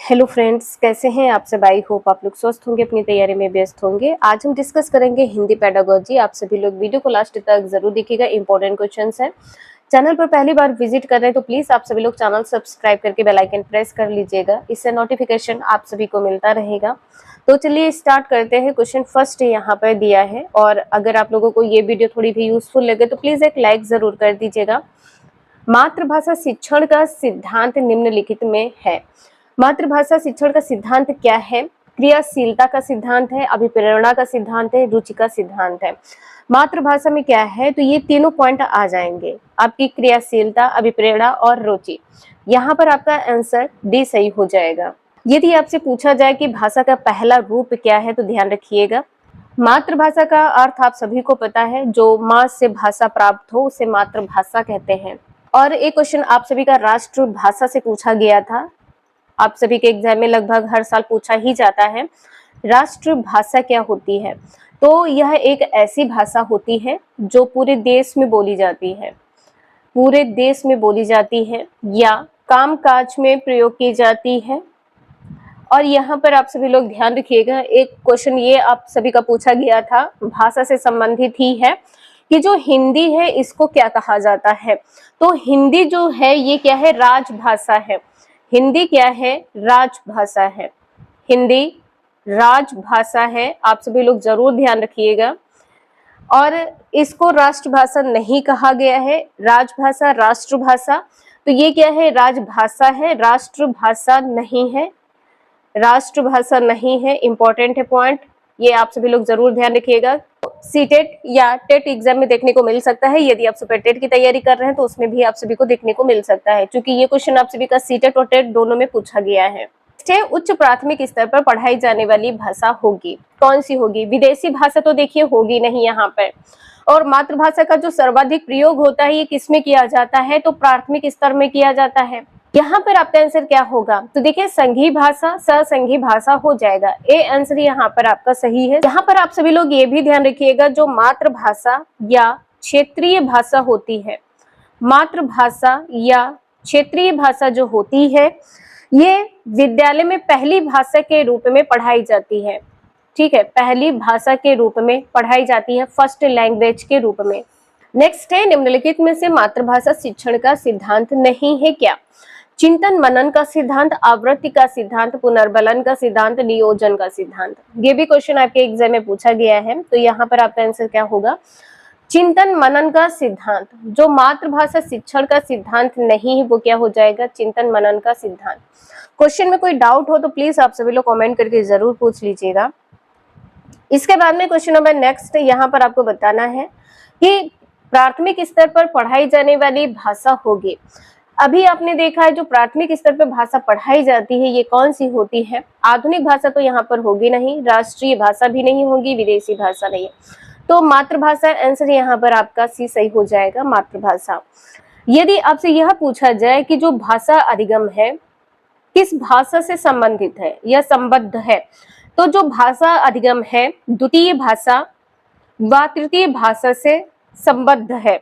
Hello friends, कैसे हैं आप सब। आई होप आप लोग स्वस्थ होंगे, अपनी तैयारी में व्यस्त होंगे। आज हम डिस्कस करेंगे हिंदी पेडागोजी। आप सभी लोग वीडियो को लास्ट तक जरूर देखिएगा, इंपॉर्टेंट क्वेश्चंस हैं। चैनल पर पहली बार विजिट कर रहे हैं तो प्लीज आप सभी लोग चैनल सब्सक्राइब करके बेल आइकन प्रेस कर लीजिएगा, इससे नोटिफिकेशन आप सभी को मिलता रहेगा। तो चलिए स्टार्ट करते हैं। क्वेश्चन फर्स्ट यहाँ पर दिया है, और अगर आप लोगों को ये वीडियो थोड़ी भी यूजफुल लगे तो प्लीज एक लाइक जरूर कर दीजिएगा। मातृभाषा शिक्षण का सिद्धांत निम्नलिखित में है। मातृभाषा शिक्षण का सिद्धांत क्या है? क्रियाशीलता का सिद्धांत है, अभिप्रेरणा का सिद्धांत है, रुचि का सिद्धांत है। मातृभाषा में क्या है, तो ये तीनों पॉइंट आ जाएंगे आपकी, क्रियाशीलता, अभिप्रेरणा और रुचि। यहाँ पर आपका आंसर डी सही हो जाएगा। यदि आपसे पूछा जाए कि भाषा का पहला रूप क्या है, तो ध्यान रखिएगा, मातृभाषा का अर्थ आप सभी को पता है, जो माँ से भाषा प्राप्त हो उसे मातृभाषा कहते हैं। और एक क्वेश्चन आप सभी का राष्ट्रभाषा से पूछा गया था, आप सभी के एग्जाम में लगभग हर साल पूछा ही जाता है, राष्ट्रभाषा क्या होती है? तो यह एक ऐसी भाषा होती है जो पूरे देश में बोली जाती है, पूरे देश में बोली जाती है या कामकाज में प्रयोग की जाती है। और यहाँ पर आप सभी लोग ध्यान रखिएगा, एक क्वेश्चन ये आप सभी का पूछा गया था, भाषा से संबंधित ही है, कि जो हिंदी है इसको क्या कहा जाता है? तो हिंदी जो है ये क्या है? राजभाषा है। हिंदी क्या है? राजभाषा है। हिंदी राजभाषा है, आप सभी लोग जरूर ध्यान रखिएगा। और इसको राष्ट्रभाषा नहीं कहा गया है, राजभाषा, राष्ट्रभाषा। तो ये क्या है? राजभाषा है, राष्ट्रभाषा नहीं है, राष्ट्रभाषा नहीं है। इंपॉर्टेंट है पॉइंट, ये आप सभी लोग जरूर ध्यान रखिएगा। सीटेट या टेट एग्जाम में देखने को मिल सकता है, यदि आप सुपर टेट की तैयारी कर रहे हैं तो उसमें भी आप सभी को देखने को मिल सकता है, क्योंकि ये क्वेश्चन आप सभी का सीटेट और टेट दोनों में पूछा गया है। उच्च प्राथमिक स्तर पर पढ़ाई जाने वाली भाषा होगी, कौन सी होगी? विदेशी भाषा तो देखिए होगी नहीं यहाँ पर। और मातृभाषा का जो सर्वाधिक प्रयोग होता है ये किसमें किया जाता है? तो प्राथमिक स्तर में किया जाता है। यहाँ पर आपका आंसर क्या होगा? तो देखिए संघीय भाषा, ससंघीय भाषा हो जाएगा। ए आंसर यहाँ पर आपका सही है। यहाँ पर आप सभी लोग ये भी ध्यान रखिएगा, जो मातृभाषा या क्षेत्रीय भाषा होती है, मातृभाषा या क्षेत्रीय भाषा जो होती है, ये विद्यालय में पहली भाषा के रूप में पढ़ाई जाती है। ठीक है, पहली भाषा के रूप में पढ़ाई जाती है, फर्स्ट लैंग्वेज के रूप में। नेक्स्ट है, निम्नलिखित में से मातृभाषा शिक्षण का सिद्धांत नहीं है क्या? चिंतन मनन का सिद्धांत, आवृत्ति का सिद्धांत, पुनर्बलन का सिद्धांत, नियोजन का सिद्धांत। ये भी क्वेश्चन आपके एग्जाम में पूछा गया है, तो यहाँ पर आपका आंसर क्या होगा? चिंतन मनन का सिद्धांत। जो मातृभाषा शिक्षण का सिद्धांत नहीं है वो क्या हो जाएगा? चिंतन मनन का सिद्धांत। क्वेश्चन में कोई डाउट हो तो प्लीज आप सभी लोग कमेंट करके जरूर पूछ लीजिएगा। इसके बाद में क्वेश्चन नंबर नेक्स्ट, यहाँ पर आपको बताना है कि प्राथमिक स्तर पर पढ़ाई जाने वाली भाषा होगी। अभी आपने देखा है जो प्राथमिक स्तर पर भाषा पढ़ाई जाती है ये कौन सी होती है? आधुनिक भाषा तो यहाँ पर होगी नहीं, राष्ट्रीय भाषा भी नहीं होगी, विदेशी भाषा नहीं है, तो मातृभाषा आंसर यहाँ पर आपका सी सही हो जाएगा, मातृभाषा। यदि आपसे यह पूछा जाए कि जो भाषा अधिगम है किस भाषा से संबंधित है या संबद्ध है, तो जो भाषा अधिगम है द्वितीय भाषा व तृतीय भाषा से संबद्ध है।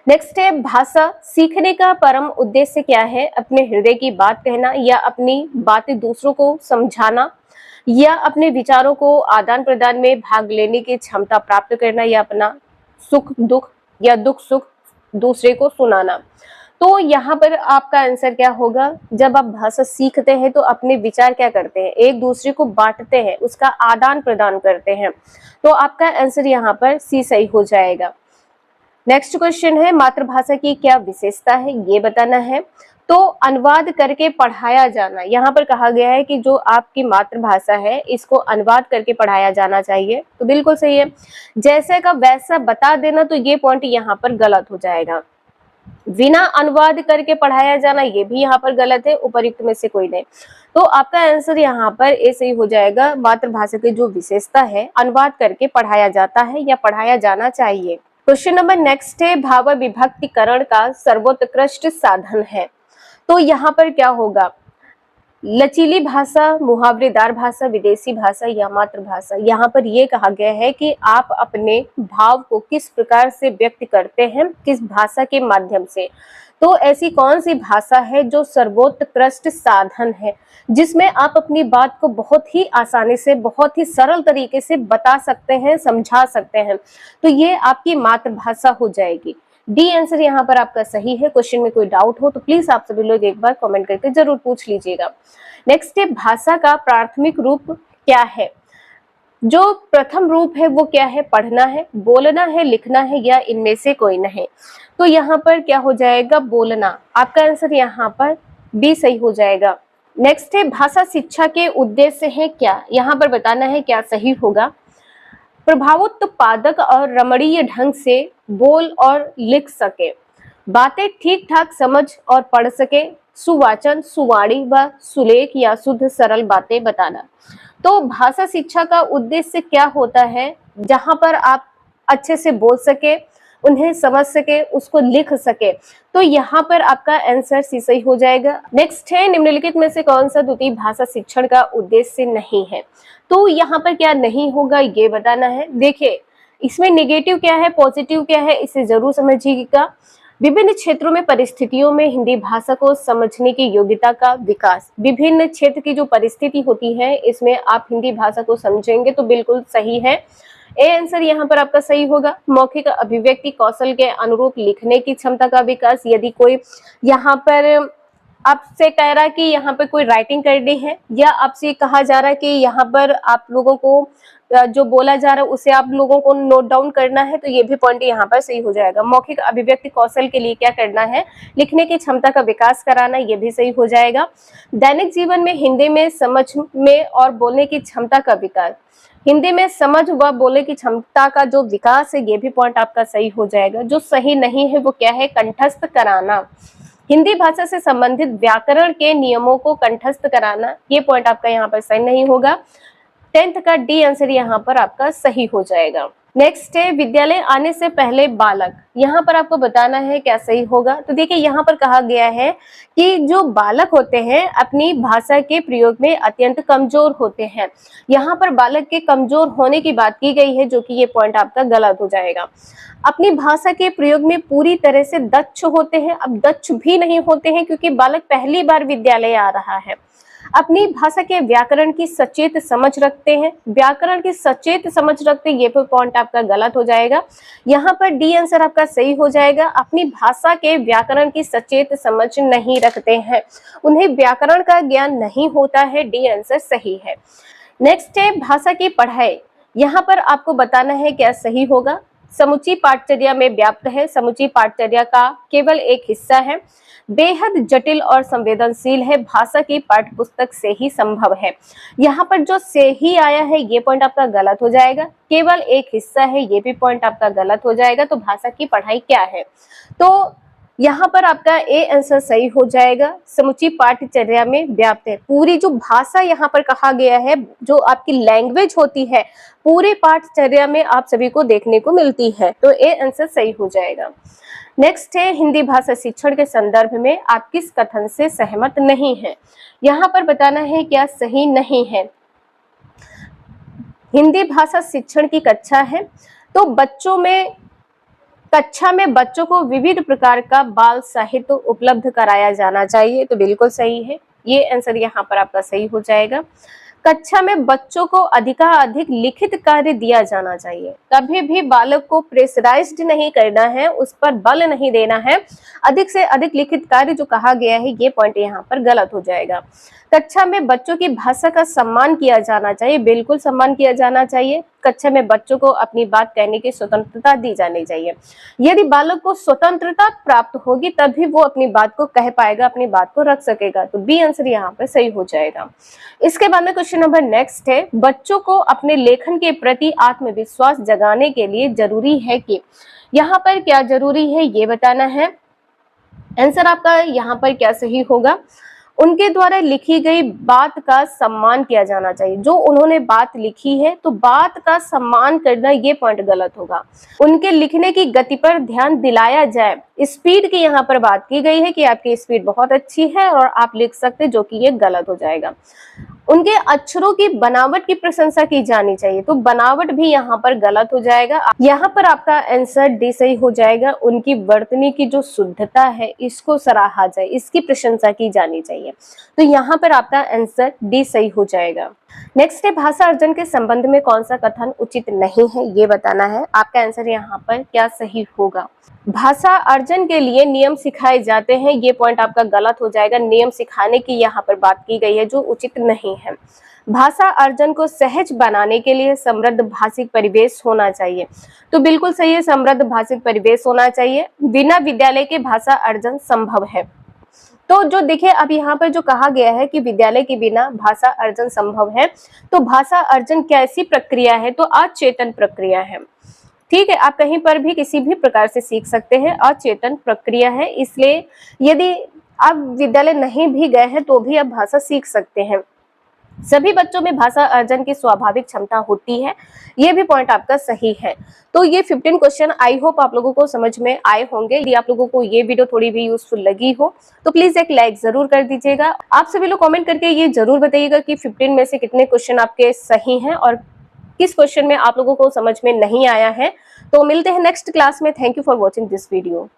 नेक्स्ट है, भाषा सीखने का परम उद्देश्य क्या है? अपने हृदय की बात कहना या अपनी बातें दूसरों को समझाना या अपने विचारों को आदान प्रदान में भाग लेने की क्षमता प्राप्त करना या अपना सुख दुख या दुख सुख दूसरे को सुनाना। तो यहाँ पर आपका आंसर क्या होगा? जब आप भाषा सीखते हैं तो अपने विचार क्या करते हैं? एक दूसरे को बांटते हैं, उसका आदान प्रदान करते हैं। तो आपका आंसर यहाँ पर सी सही हो जाएगा। नेक्स्ट क्वेश्चन है, मातृभाषा की क्या विशेषता है ये बताना है। तो अनुवाद करके पढ़ाया जाना, यहाँ पर कहा गया है कि जो आपकी मातृभाषा है इसको अनुवाद करके पढ़ाया जाना चाहिए, तो बिल्कुल सही है। जैसे का वैसा बता देना, तो ये पॉइंट यहाँ पर गलत हो जाएगा। बिना अनुवाद करके पढ़ाया जाना ये भी यहाँ पर गलत है, उपयुक्त में से कोई नहीं। तो आपका आंसर यहाँ पर ए सही हो जाएगा। मातृभाषा की जो विशेषता है, अनुवाद करके पढ़ाया जाता है या पढ़ाया जाना चाहिए। क्वेश्चन नंबर नेक्स्ट है, भाव विभक्तिकरण का सर्वोत्कृष्ट साधन है। तो यहाँ पर क्या होगा? लचीली भाषा, मुहावरेदार भाषा, विदेशी भाषा या मातृभाषा। यहाँ पर ये कहा गया है कि आप अपने भाव को किस प्रकार से व्यक्त करते हैं, किस भाषा के माध्यम से। तो ऐसी कौन सी भाषा है जो सर्वोत्कृष्ट साधन है, जिसमें आप अपनी बात को बहुत ही आसानी से, बहुत ही सरल तरीके से बता सकते हैं, समझा सकते हैं। तो ये आपकी मातृभाषा हो जाएगी। डी आंसर यहाँ पर आपका सही है। क्वेश्चन में कोई डाउट हो तो प्लीज आप सभी लोग एक बार कमेंट करके जरूर पूछ लीजिएगा। नेक्स्ट है, भाषा का प्राथमिक रूप क्या है। जो प्रथम रूप है वो क्या है, पढ़ना है, बोलना है, लिखना है या इनमें से कोई नहीं। तो यहाँ पर क्या हो जाएगा, बोलना। आपका आंसर यहाँ पर बी सही हो जाएगा। नेक्स्ट है, भाषा शिक्षा के उद्देश्य है क्या। यहाँ पर बताना है क्या सही होगा। प्रभावोत्पादक और रमणीय ढंग से बोल और लिख सके, बातें ठीक ठाक समझ और पढ़ सके, सुवाचन, सुवाणी व सुलेख या शुद्ध सरल बातें बताना। तो भाषा शिक्षा का उद्देश्य क्या होता है, जहां पर आप अच्छे से बोल सके, उन्हें समझ सके, उसको लिख सके। तो यहाँ पर आपका आंसर सी सही हो जाएगा। नेक्स्ट है, निम्नलिखित में से कौन सा द्वितीय भाषा शिक्षण का उद्देश्य नहीं है। तो यहाँ पर क्या नहीं होगा ये बताना है। देखिए, इसमें नेगेटिव क्या है, पॉजिटिव क्या है, इसे जरूर समझिएगा। विभिन्न क्षेत्रों में परिस्थितियों में हिंदी भाषा को समझने की योग्यता का विकास। विभिन्न क्षेत्र की जो परिस्थिति होती है, इसमें आप हिंदी भाषा को समझेंगे तो बिल्कुल सही है। ए आंसर यहाँ पर आपका सही होगा। मौखिक अभिव्यक्ति कौशल के अनुरूप लिखने की क्षमता का विकास। यदि कोई यहाँ पर आपसे कह रहा है कि यहाँ पर कोई राइटिंग करनी है, या आपसे कहा जा रहा है कि यहाँ पर आप लोगों को जो बोला जा रहा है उसे आप लोगों को नोट डाउन करना है, तो ये भी पॉइंट यहाँ पर सही हो जाएगा। मौखिक अभिव्यक्ति कौशल के लिए क्या करना है, लिखने की क्षमता का विकास कराना, ये भी सही हो जाएगा। दैनिक जीवन में हिंदी में समझ में और बोलने की क्षमता का विकास। हिंदी में समझ व बोलने की क्षमता का जो विकास है, ये भी पॉइंट आपका सही हो जाएगा। जो सही नहीं है वो क्या है, कंठस्थ कराना। हिंदी भाषा से संबंधित व्याकरण के नियमों को कंठस्थ कराना, ये पॉइंट आपका यहाँ पर सही नहीं होगा। 10th का डी आंसर यहाँ पर आपका सही हो जाएगा। नेक्स्ट है, विद्यालय आने से पहले बालक। यहाँ पर आपको बताना है क्या सही होगा। तो देखिए, यहाँ पर कहा गया है कि जो बालक होते हैं अपनी भाषा के प्रयोग में अत्यंत कमजोर होते हैं। यहाँ पर बालक के कमजोर होने की बात की गई है, जो कि ये पॉइंट आपका गलत हो जाएगा। अपनी भाषा के प्रयोग में पूरी तरह से दक्ष होते हैं। अब दक्ष भी नहीं होते हैं क्योंकि बालक पहली बार विद्यालय आ रहा है। अपनी भाषा के व्याकरण की सचेत समझ रखते हैं। व्याकरण की सचेत समझ रखते हैं, ये पॉइंट आपका गलत हो जाएगा। यहाँ पर डी आंसर आपका सही हो जाएगा। अपनी भाषा के व्याकरण की सचेत समझ नहीं रखते हैं, उन्हें व्याकरण का ज्ञान नहीं होता है। डी आंसर सही है। नेक्स्ट है, भाषा की पढ़ाई। यहाँ पर आपको बताना है क्या सही होगा। समुची पाठचर्या में व्याप्त है। समुची पाठचर्या का केवल एक हिस्सा है। बेहद जटिल और संवेदनशील है। भाषा की पाठ्य पुस्तक से ही संभव है। यहाँ पर जो से ही आया है, ये पॉइंट आपका गलत हो जाएगा। केवल एक हिस्सा है, ये भी पॉइंट आपका गलत हो जाएगा। तो भाषा की पढ़ाई क्या है, तो यहाँ पर आपका ए आंसर सही हो जाएगा। समुची पाठचर्या में व्याप्त है। पूरी जो भाषा यहाँ पर कहा गया है, जो आपकी लैंग्वेज होती है, पूरे पाठचर्या में आप सभी को देखने को मिलती है। तो ए आंसर सही हो जाएगा। नेक्स्ट है, हिंदी भाषा शिक्षण के संदर्भ में आप किस कथन से सहमत नहीं हैं। यहाँ पर बताना है क्या सही नहीं है। हिंदी भाषा शिक्षण की कक्षा है, तो कक्षा में बच्चों को विविध प्रकार का बाल साहित्य उपलब्ध कराया जाना चाहिए। तो बिल्कुल सही है, ये आंसर यहाँ पर आपका सही हो जाएगा। कक्षा में बच्चों को अधिकाधिक लिखित कार्य दिया जाना चाहिए। कभी भी बालक को प्रेशराइज्ड नहीं करना है, उस पर बल नहीं देना है। अधिक से अधिक लिखित कार्य जो कहा गया है, ये पॉइंट यहाँ पर गलत हो जाएगा। कक्षा में बच्चों की भाषा का सम्मान किया जाना चाहिए। बिल्कुल सम्मान किया जाना चाहिए। कक्षा में बच्चों को अपनी बात कहने की स्वतंत्रता दी जानी चाहिए। यदि बालक को स्वतंत्रता प्राप्त होगी तभी वो अपनी बात को कह पाएगा, अपनी बात को रख सकेगा। तो बी आंसर यहाँ पर सही हो जाएगा। इसके बाद में क्वेश्चन नंबर नेक्स्ट है, बच्चों को अपने लेखन के प्रति आत्मविश्वास जगाने के लिए जरूरी है कि। यहाँ पर क्या जरूरी है ये बताना है। आंसर आपका यहाँ पर क्या सही होगा। उनके द्वारा लिखी गई बात का सम्मान किया जाना चाहिए। जो उन्होंने बात लिखी है तो बात का सम्मान करना, ये पॉइंट गलत होगा। उनके लिखने की गति पर ध्यान दिलाया जाए। स्पीड की यहाँ पर बात की गई है कि आपकी स्पीड बहुत अच्छी है और आप लिख सकते हैं, जो कि ये गलत हो जाएगा। उनके अक्षरों की बनावट की प्रशंसा की जानी चाहिए, तो बनावट भी यहाँ पर गलत हो जाएगा। यहाँ पर आपका आंसर डी सही हो जाएगा। उनकी वर्तनी की जो शुद्धता है इसको सराहा जाए, इसकी प्रशंसा की जानी चाहिए, तो यहाँ पर आपका आंसर डी सही हो जाएगा। नेक्स्ट है, भाषा अर्जन के संबंध में कौन सा कथन उचित नहीं है, ये बताना है। आपका आंसर यहाँ पर क्या सही होगा। भाषा अर्जन के लिए नियम सिखाए जाते हैं, ये पॉइंट आपका गलत हो जाएगा। नियम सिखाने की यहाँ पर बात की गई है, जो उचित नहीं है। भाषा अर्जन को सहज बनाने के लिए समृद्ध भाषिक परिवेश होना चाहिए, तो बिल्कुल सही है, समृद्ध भाषिक परिवेश होना चाहिए। बिना विद्यालय के भाषा अर्जन संभव है। तो जो देखिए, अब यहाँ पर जो कहा गया है कि विद्यालय के बिना भाषा अर्जन संभव है, तो भाषा अर्जन कैसी प्रक्रिया है, तो अचेतन प्रक्रिया है। ठीक है, आप कहीं पर भी किसी भी प्रकार से सीख सकते हैं, अचेतन प्रक्रिया है। इसलिए यदि आप विद्यालय नहीं भी गए हैं तो भी आप भाषा सीख सकते हैं। सभी बच्चों में भाषा अर्जन की स्वाभाविक क्षमता होती है, ये भी पॉइंट आपका सही है। तो ये 15 क्वेश्चन आई होप आप लोगों को समझ में आए होंगे। यदि आप लोगों को ये वीडियो थोड़ी भी यूजफुल लगी हो तो प्लीज एक लाइक जरूर कर दीजिएगा। आप सभी लोग कमेंट करके ये जरूर बताइएगा कि 15 में से कितने क्वेश्चन आपके सही हैं और किस क्वेश्चन में आप लोगों को समझ में नहीं आया है। तो मिलते हैं नेक्स्ट क्लास में। Thank you for watching this video.